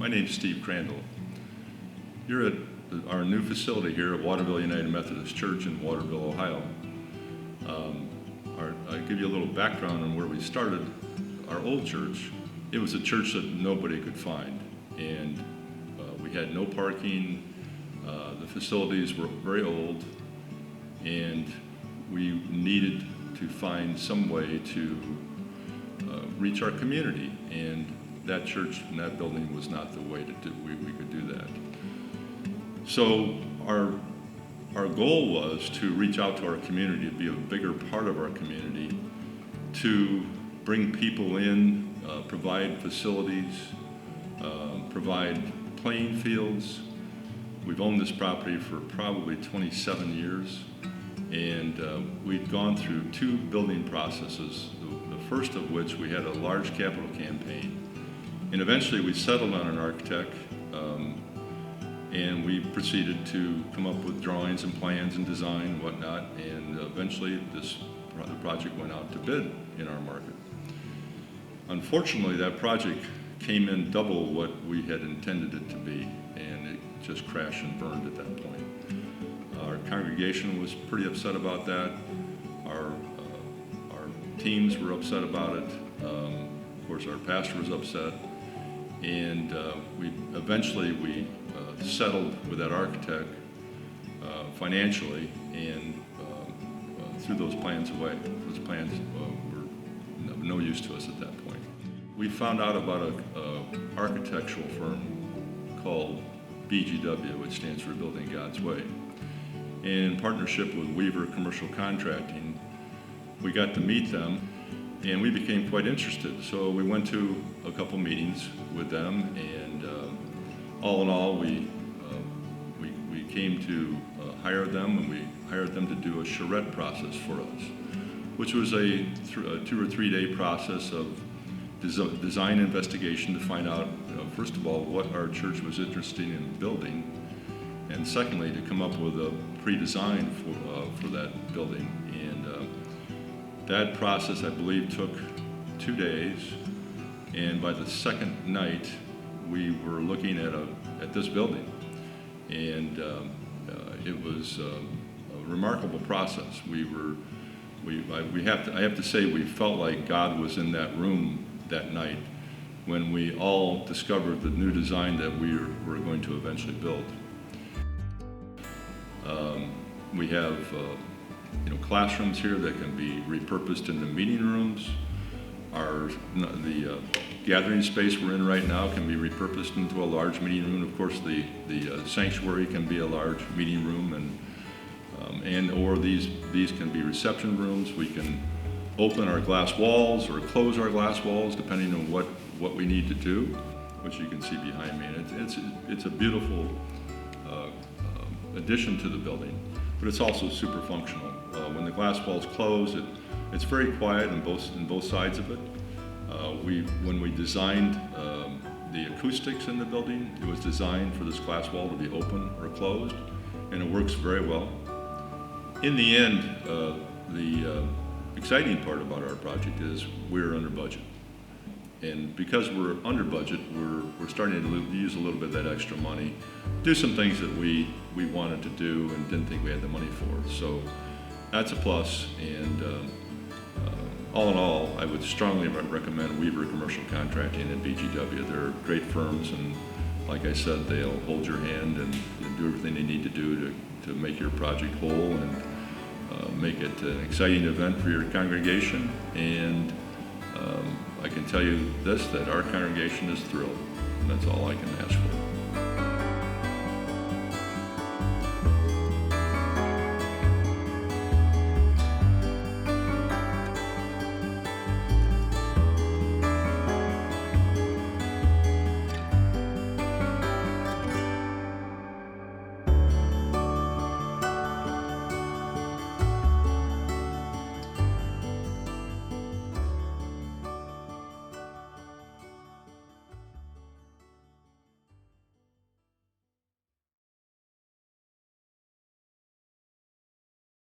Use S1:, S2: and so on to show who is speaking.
S1: My name's Steve Crandall. You're at our new facility here at Waterville United Methodist Church in Waterville, Ohio. I'll give you a little background on where we started. Our old church, it was a church that nobody could find, and we had no parking. The facilities were very old, and we needed to find some way to reach our community, and that church and that building was not the way to do. We could do that. So our goal was to reach out to our community, to be a bigger part of our community, to bring people in, provide facilities, provide playing fields. We've owned this property for probably 27 years, and we've gone through 2 building processes, the first of which we had a large capital campaign, and eventually we settled on an architect, and we proceeded to come up with drawings and plans and design and whatnot, and eventually the project went out to bid in our market. Unfortunately, that project came in double what we had intended it to be, and it just crashed and burned at that point. Our congregation was pretty upset about that. Our teams were upset about it. Of course, our pastor was upset, and we settled with that architect financially and threw those plans away. Those plans were of no use to us at that point. We found out about an architectural firm called BGW, which stands for Building God's Way. And in partnership with Weaver Commercial Contracting, we got to meet them, and we became quite interested. So we went to a couple meetings with them, and all in all, we came to hire them, and we hired them to do a charrette process for us, which was a 2 or 3 day process of design investigation to find out, first of all, what our church was interested in building, and secondly, to come up with a pre-design for that building. And that process, I believe, took 2 days, and by the second night, we were looking at this building, and it was a remarkable process. I have to say, we felt like God was in that room that night when we all discovered the new design that we were going to eventually build. We have classrooms here that can be repurposed into meeting rooms. The gathering space we're in right now can be repurposed into a large meeting room. Of course, the sanctuary can be a large meeting room, or these can be reception rooms. We can open our glass walls or close our glass walls depending on what we need to do, which you can see behind me. And it's a beautiful addition to the building, but it's also super functional. When the glass walls close, it's very quiet on both sides of it. When we designed the acoustics in the building, it was designed for this glass wall to be open or closed, and it works very well. In the end, the exciting part about our project is we're under budget. And because we're under budget, we're starting to use a little bit of that extra money, do some things that we wanted to do and didn't think we had the money for. So that's a plus, and all in all, I would strongly recommend Weaver Commercial Contracting and BGW. They're great firms, and like I said, they'll hold your hand and do everything they need to do to make your project whole and make it an exciting event for your congregation. And I can tell you this, that our congregation is thrilled. That's all I can ask for.